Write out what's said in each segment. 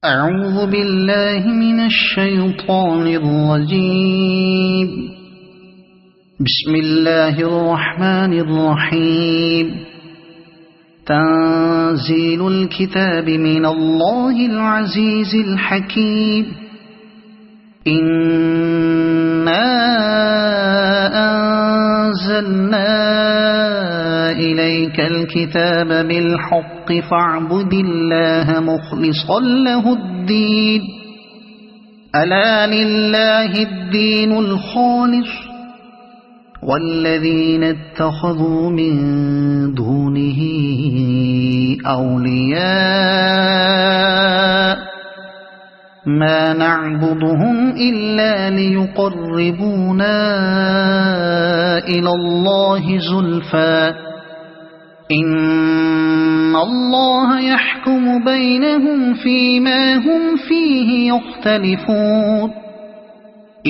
أعوذ بالله من الشيطان الرجيم. بسم الله الرحمن الرحيم. تنزيل الكتاب من الله العزيز الحكيم. إنا أنزلنا إليك الكتاب بالحق فاعبد الله مخلصا له الدين. ألا لله الدين الخالص والذين اتخذوا من دونه أولياء ما نعبدهم إلا ليقربونا إلى الله زلفى إن الله يحكم بينهم فيما هم فيه يختلفون.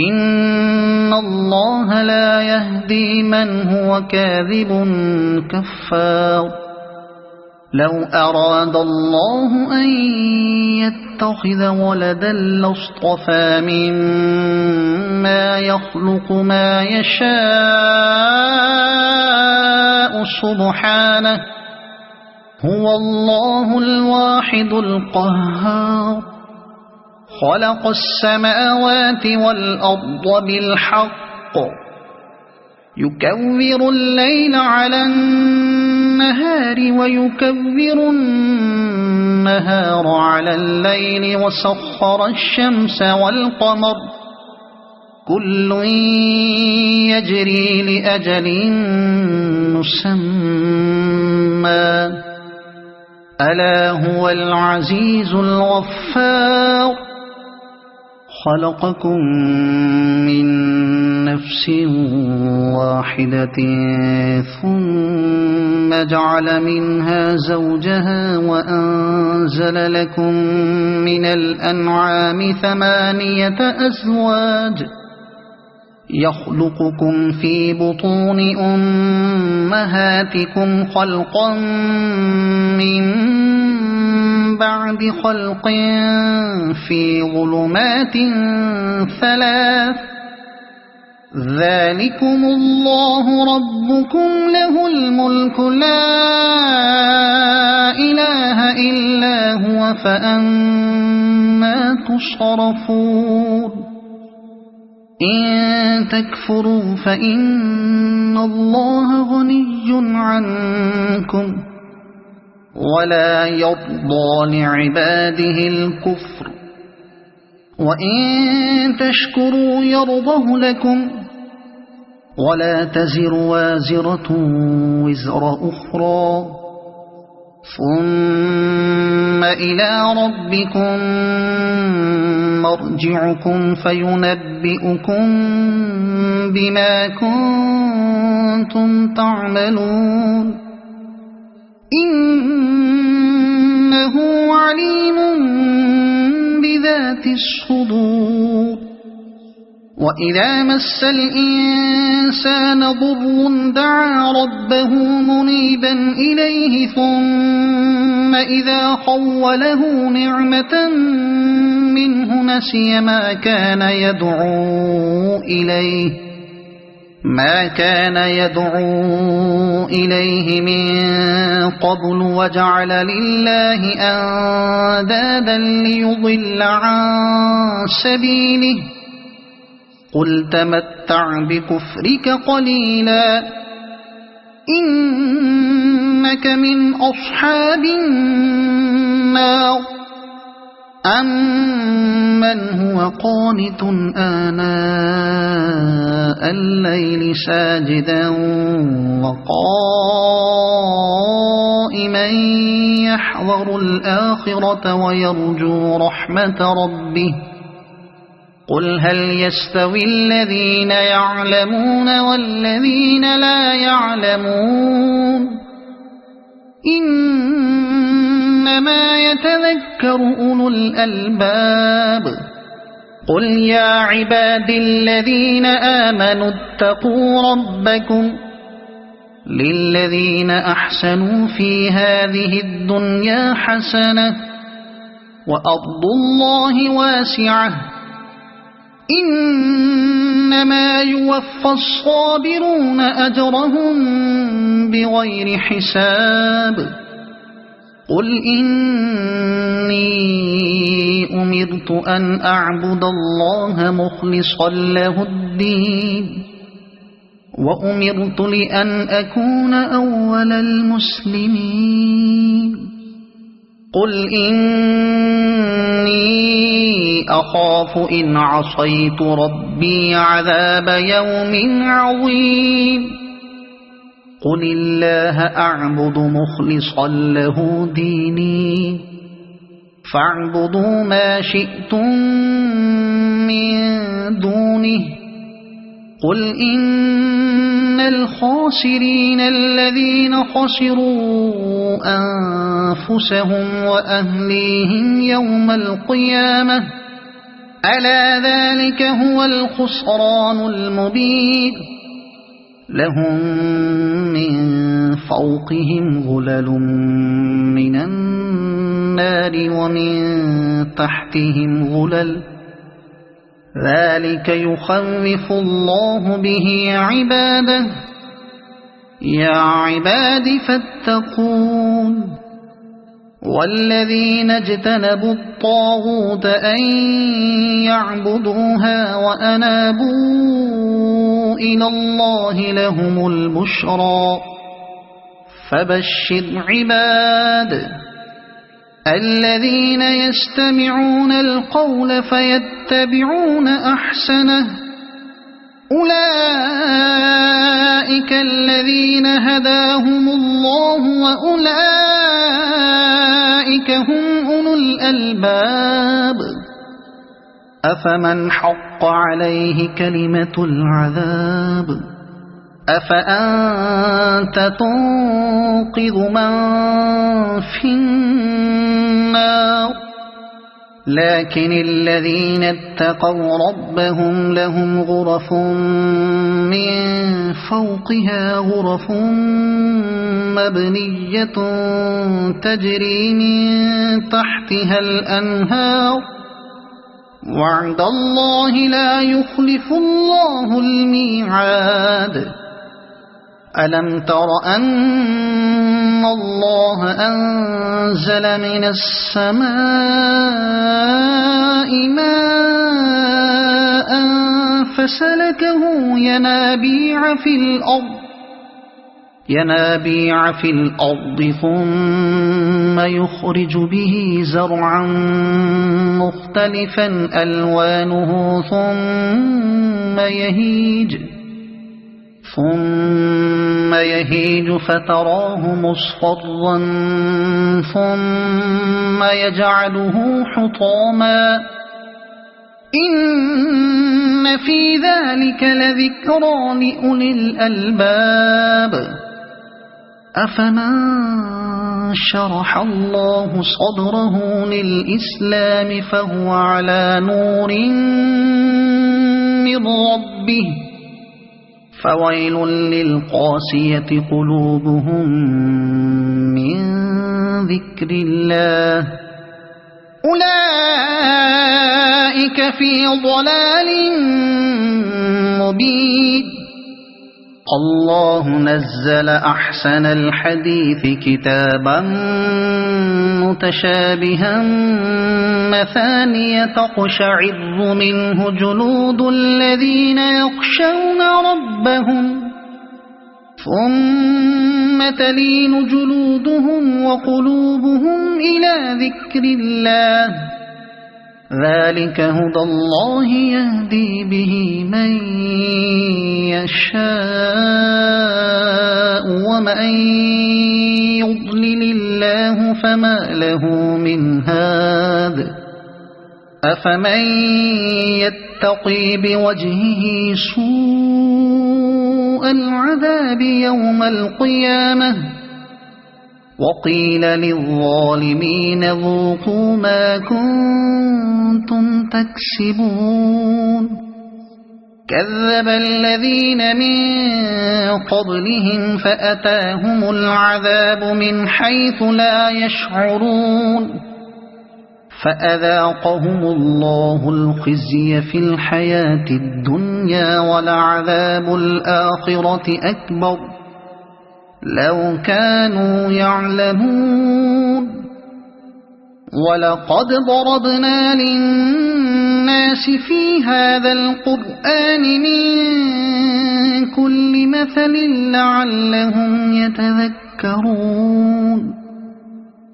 إن الله لا يهدي من هو كاذب كفار. لو أراد الله أن يتخذ ولدا لاصطفى مما يخلق ما يشاء سبحانه هو الله الواحد القهار. خلق السماوات والأرض بالحق يكور الليل على النهار ويكور النهار على الليل وسخر الشمس والقمر كل يجري لأجل مسمى ألا هو العزيز الغفار. خلقكم من نفس واحدة ثم جعل منها زوجها وأنزل لكم من الأنعام 8 أزواج يخلقكم في بطون أمهاتكم خلقا من بعد خلق في ظلمات 3 ذلكم الله ربكم له الملك لا إله إلا هو فأنى تصرفون. إن تكفروا فإن الله غني عنكم ولا يرضى لعباده الكفر وإن تشكروا يرضه لكم ولا تزر وازرة وزر أخرى ثم إلى ربكم مرجعكم فينبئكم بما كنتم تعملون. إنه عليم بذات الصدور. وإذا مس الإنسان ضر دعا ربه منيبا إليه ثم إذا خوله نعمة منه نسي ما كان يدعو إليه من قبل وجعل لله أندادا ليضل عن سبيله قل تمتع بكفرك قليلا إنك من أصحاب النار. أمن هو قانت آناء الليل ساجدا وقائما يحذر الآخرة ويرجو رحمة ربه قل هل يستوي الذين يعلمون والذين لا يعلمون إنما يتذكر أولو الألباب. قل يا عباد الذين آمنوا اتقوا ربكم للذين أحسنوا في هذه الدنيا حسنة وأرض الله واسعة إنما يوفى الصابرون أجرهم بغير حساب قل إني أمرت أن أعبد الله مخلصا له الدين وأمرت لأن أكون أول المسلمين قل إني أخاف إن عصيت ربي عذاب يوم عظيم قل الله أعبد مخلصا له ديني فاعبدوا ما شئتم من دونه قل إن الخاسرين الذين خسروا أنفسهم وأهليهم يوم القيامة ألا ذلك هو الخسران المبين لهم من فوقهم غلل من النار ومن تحتهم غلل ذلك يخوف الله به عباده يا عباد فاتقون والذين اجتنبوا الطاغوت أن يعبدوها وأنابوا إلى الله لهم البشرى فبشر عباد الذين يستمعون القول فيتبعون أحسنه أولئك الذين هداهم الله وأولئك هم أولو الألباب أفمن حق عليه كلمة العذاب أفأنت تنقذ من في النار لكن الذين اتقوا ربهم لهم غرف من فوقها غرف مبنية تجري من تحتها الأنهار وعد الله لا يخلف الله الميعاد ألم تر أن الله أنزل من السماء ماء فسلكه ينابيع في الأرض ثم يخرج به زرعا مختلفا ألوانه ثم يهيج فتراه مصفرا ثم يجعله حطاما إن في ذلك لذكرى لأولي الألباب أفمن شرح الله صدره للإسلام فهو على نور من ربه فويل للقاسية قلوبهم من ذكر الله أولئك في ضلال مبين الله نزل أحسن الحديث كتابا متشابها مثانية تقشعر منه جلود الذين يخشون ربهم ثم تلين جلودهم وقلوبهم إلى ذكر الله ذلك هدى الله يهدي به من يشاء ومن يضلل الله فما له من هاد أفمن يتقي بوجهه سوء العذاب يوم القيامة وقيل للظالمين ذوقوا ما كنتم تكسبون كذب الذين من قبلهم فأتاهم العذاب من حيث لا يشعرون فأذاقهم الله الخزي في الحياة الدنيا ولعذاب الآخرة أكبر لو كانوا يعلمون ولقد ضربنا للناس في هذا القرآن من كل مثل لعلهم يتذكرون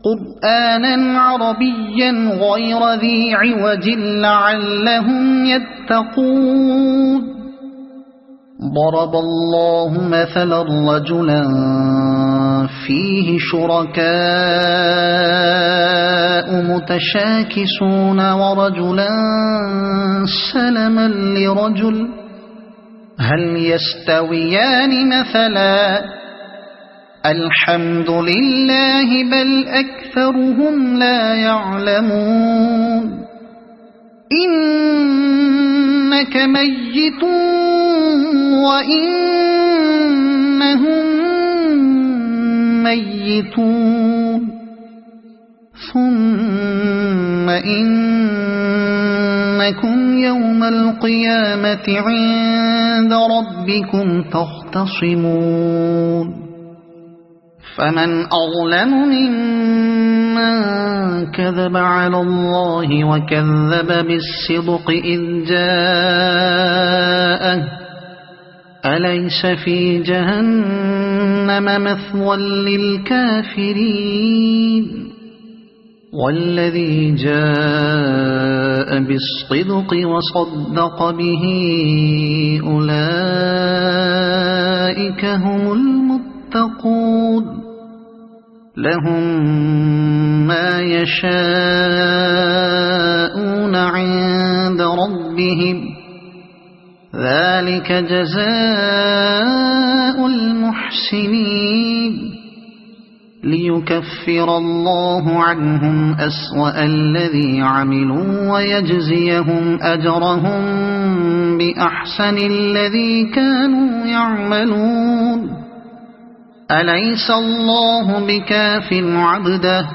قرآنا عربيا غير ذي عوج لعلهم يتقون ضرب الله مثلا رجلا فيه شركاء متشاكسون ورجلا سلما لرجل هل يستويان مثلا الحمد لله بل أكثرهم لا يعلمون إنك ميت وإنهم ميتون ثم إنكم يوم القيامة عند ربكم تختصمون فمن أظلم ممن كذب على الله وكذب بالصدق إذ جاءه أليس في جهنم مثوى للكافرين والذي جاء بالصدق وصدق به أولئك هم المتقون لهم ما يشاءون عند ربهم ذلك جزاء المحسنين ليكفر الله عنهم أسوأ الذي عملوا ويجزيهم أجرهم بأحسن الذي كانوا يعملون أليس الله بكاف عبده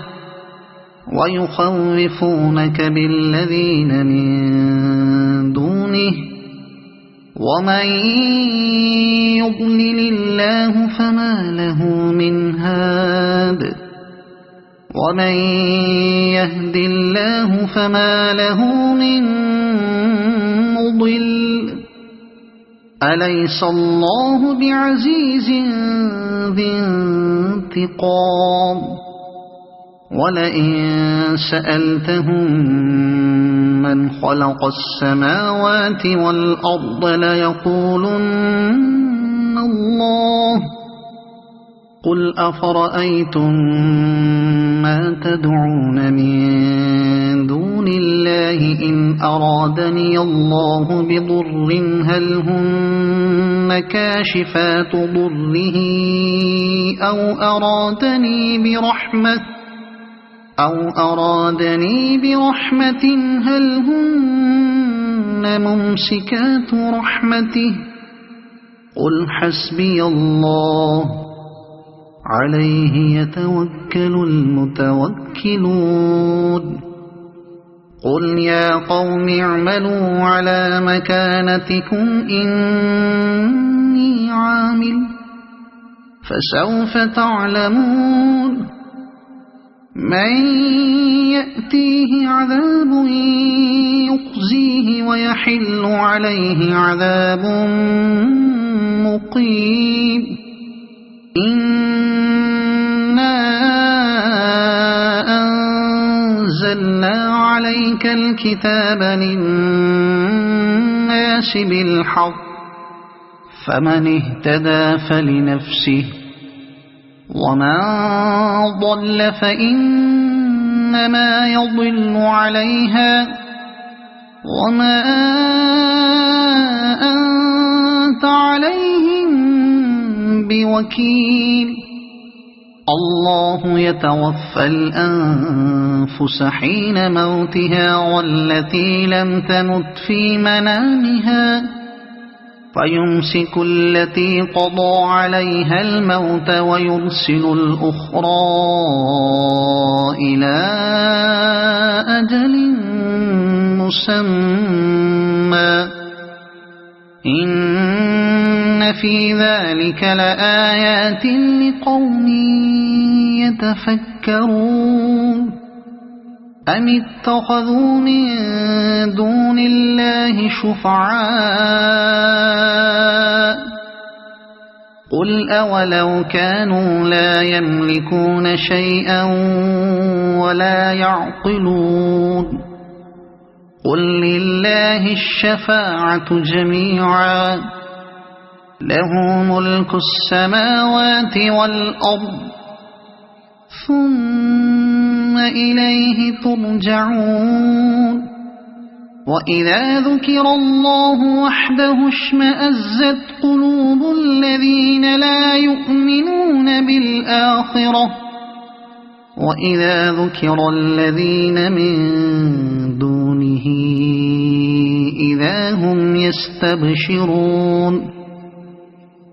ويخوفونك بالذين من دونه ومن يضلل الله فما له من هاد ومن يهد الله فما له من مضل أليس الله بعزيز ذي انتقام ولئن سألتهم من خلق السماوات والأرض ليقولن الله قل أفرأيتم ما تدعون من دون الله إن أرادني الله بضر هل هن كاشفات ضره أو أرادني برحمة هل هن ممسكات رحمته قل حسبي الله عليه يتوكل المتوكلون قل يا قوم اعملوا على مكانتكم إني عامل فسوف تعلمون من يأتيه عذاب يخزيه ويحل عليه عذاب مقيم إنا أنزلنا عليك الكتاب للناس بالحق فمن اهتدى فلنفسه ومن ضل فإنما يضل عليها وما أنت عليهم بوكيل الله يتوفى الأنفس حين موتها والتي لم تمت في منامها فيمسك التي قضى عليها الموت ويرسل الأخرى إلى أجل مسمى إن في ذلك لآيات لقوم يتفكرون أم اتخذوا من دون الله شفعاء قل أولو كانوا لا يملكون شيئا ولا يعقلون قل لله الشفاعة جميعا له ملك السماوات والأرض ثم إليه ترجعون وإذا ذكر الله وحده اشمأزت قلوب الذين لا يؤمنون بالآخرة وإذا ذكر الذين من دونه إذا هم يستبشرون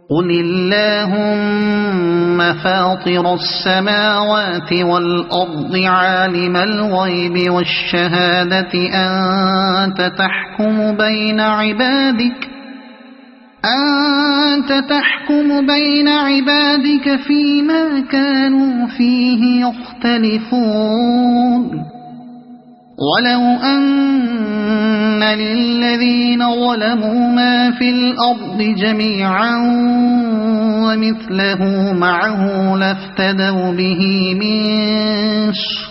قل اللهم فاطر السماوات والأرض عالم الغيب والشهادة أنت تحكم بين عبادك فيما كانوا فيه يختلفون ولو أن للذين ظلموا ما في الأرض جميعا ومثله معه لافتدوا به من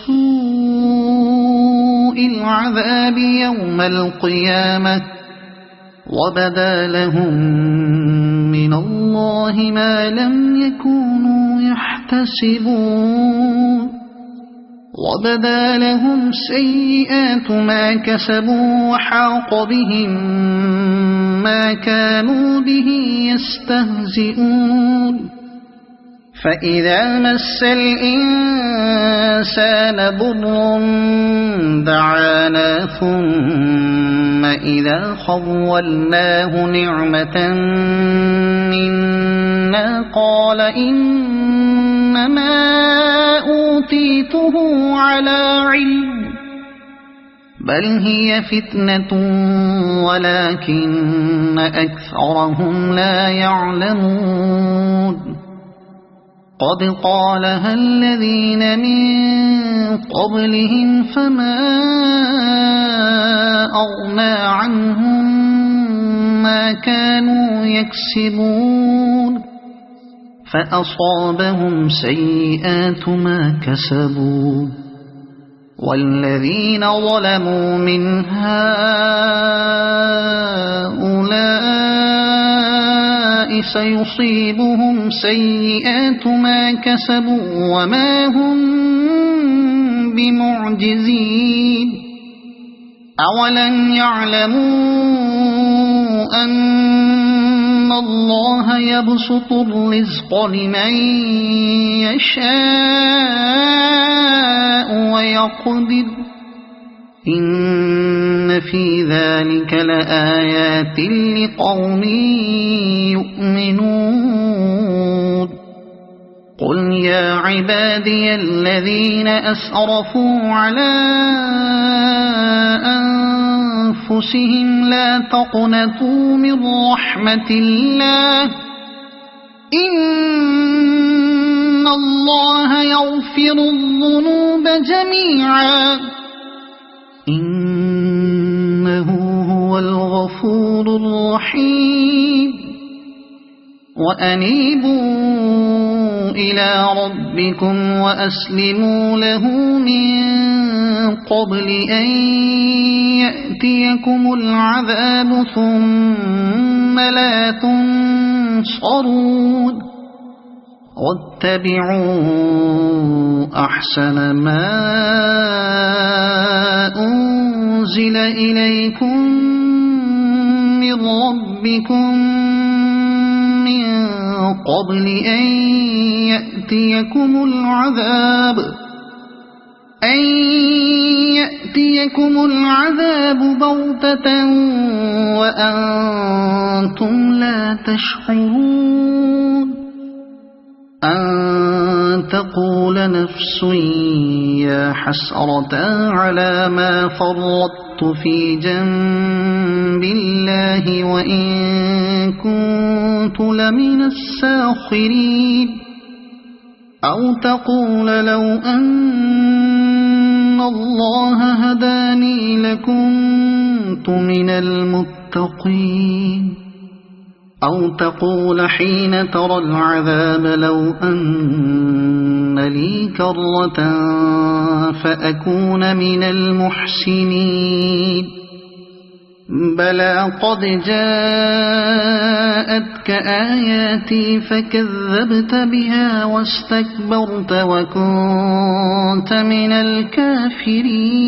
سوء العذاب يوم القيامة وبدا لهم من الله ما لم يكونوا يحتسبون وبدا لهم سيئات ما كسبوا وحاق بهم ما كانوا به يستهزئون فإذا مس الإنسان ضر دعانا ثم إذا خولناه نعمة منا قال إنما أوتيته على علم بل هي فتنة ولكن أكثرهم لا يعلمون قد قالها الذين من قبلهم فما أغنى عنهم ما كانوا يكسبون فأصابهم سيئات ما كسبوا والذين ظلموا من هؤلاء سيصيبهم سيئات ما كسبوا وما هم بمعجزين أولم يعلموا أن الله يبسط الرزق لمن يشاء ويقدر إن في ذلك لآيات لقوم يؤمنون قل يا عبادي الذين أسرفوا على أنفسهم لا تقنطوا من رحمة الله إن الله يغفر الذنوب جميعا إنه هو الغفور الرحيم وأنيبوا إلى ربكم وأسلموا له من قبل أن يأتيكم العذاب ثم لا تنصرون واتبعوا أحسن ما أنزل إليكم من ربكم من قبل أن يأتيكم يأتيكم العذاب بغتة وأنتم لا تشعرون أن تقول نفس يا حسرة على ما فرطت في جنب الله وإن كنت لمن الساخرين أو تقول لو أن الله هداني لكنت من المتقين أو تقول حين ترى العذاب لو أن لي كرة فأكون من المحسنين بلى قد جاءتك آياتي فكذبت بها واستكبرت وكنت من الكافرين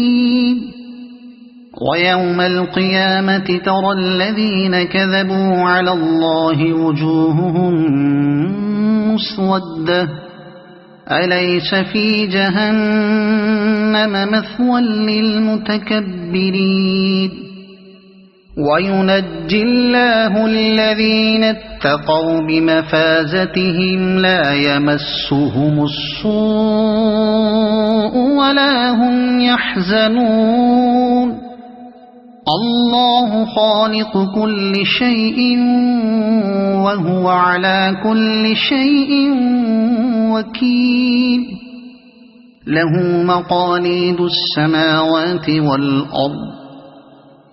ويوم القيامة ترى الذين كذبوا على الله وجوههم مسودة أليس في جهنم مثوى للمتكبرين وينجي الله الذين اتقوا بمفازتهم لا يمسهم السوء ولا هم يحزنون الله خالق كل شيء وهو على كل شيء وكيل له مقاليد السماوات والأرض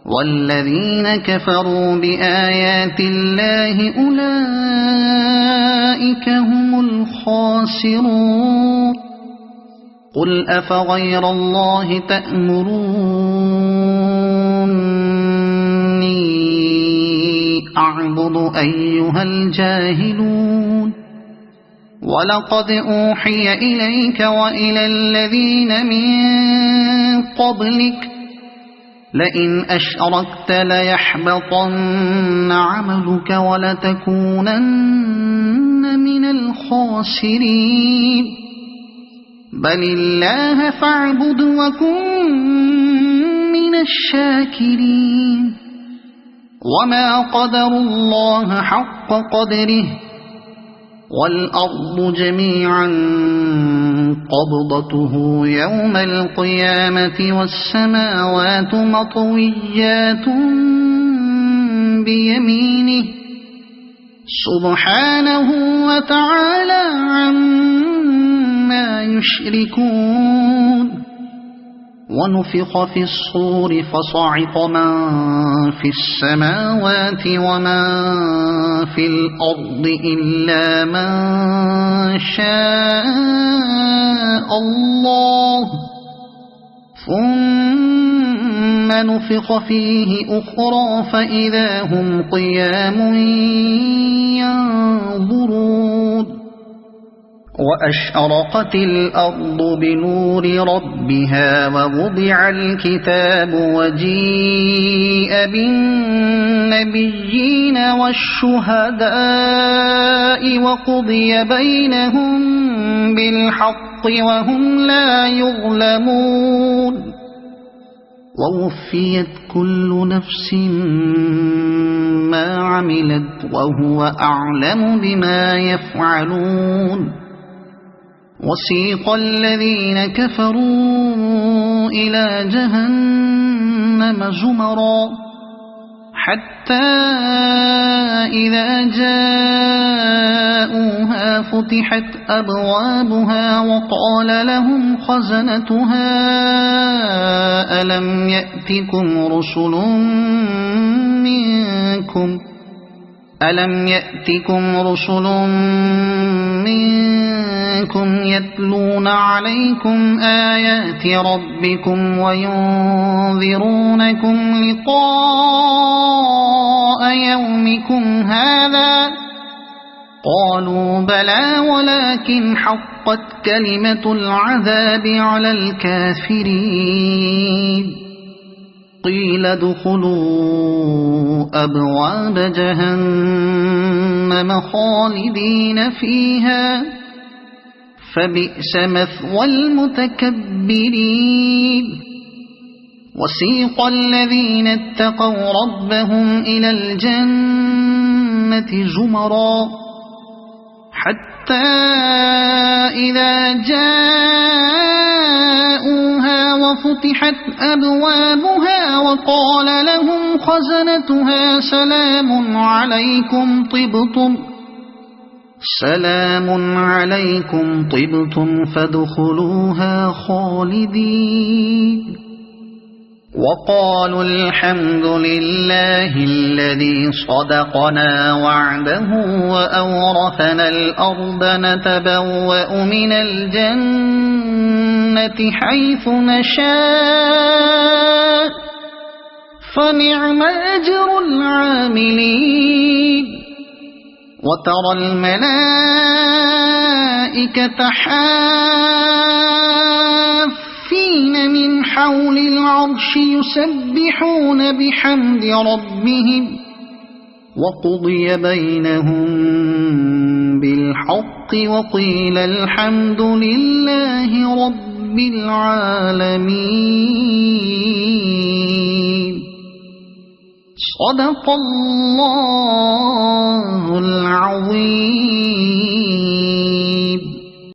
والذين كفروا بآيات الله أولئك هم الخاسرون قل أفغير الله تأمروني أعبد أيها الجاهلون ولقد أوحي إليك وإلى الذين من قبلك لئن أشركت ليحبطن عملك ولتكونن من الخاسرين بل الله فاعبد وكن من الشاكرين وما قدروا الله حق قدره والأرض جميعا قبضته يوم القيامة والسماوات مطويات بيمينه سبحانه وتعالى عما يشركون ونفخ في الصور فصعق من في السماوات ومن في الأرض إلا من شاء الله ثم نفخ فيه أخرى فإذا هم قيام ينظرون وأشرقت الأرض بنور ربها ووضع الكتاب وجيء بالنبيين والشهداء وقضي بينهم بالحق وهم لا يظلمون ووفيت كل نفس ما عملت وهو أعلم بما يفعلون وسيق الذين كفروا إلى جهنم زمرا حتى إذا جاءوها فتحت أبوابها وقال لهم خزنتها ألم يأتكم رسل منكم يتلون عليكم آيات ربكم وينذرونكم لقاء يومكم هذا قالوا بلى ولكن حقت كلمة العذاب على الكافرين قيل ادخلوا أبواب جهنم خالدين فيها فبئس مثوى المتكبرين وسيق الذين اتقوا ربهم إلى الجنة زمرا حتى إذا جاءوها وفتحت أبوابها وقال لهم خزنتها سلام عليكم طبتم فادخلوها خالدين وقالوا الحمد لله الذي صدقنا وعده وأورثنا الأرض نتبوأ من الجنة حيث نشاء فنعم أجر العاملين وترى الملائكة حافين من حول العرش يسبحون بحمد ربهم وقضي بينهم بالحق وقيل الحمد لله رب العالمين صدق الله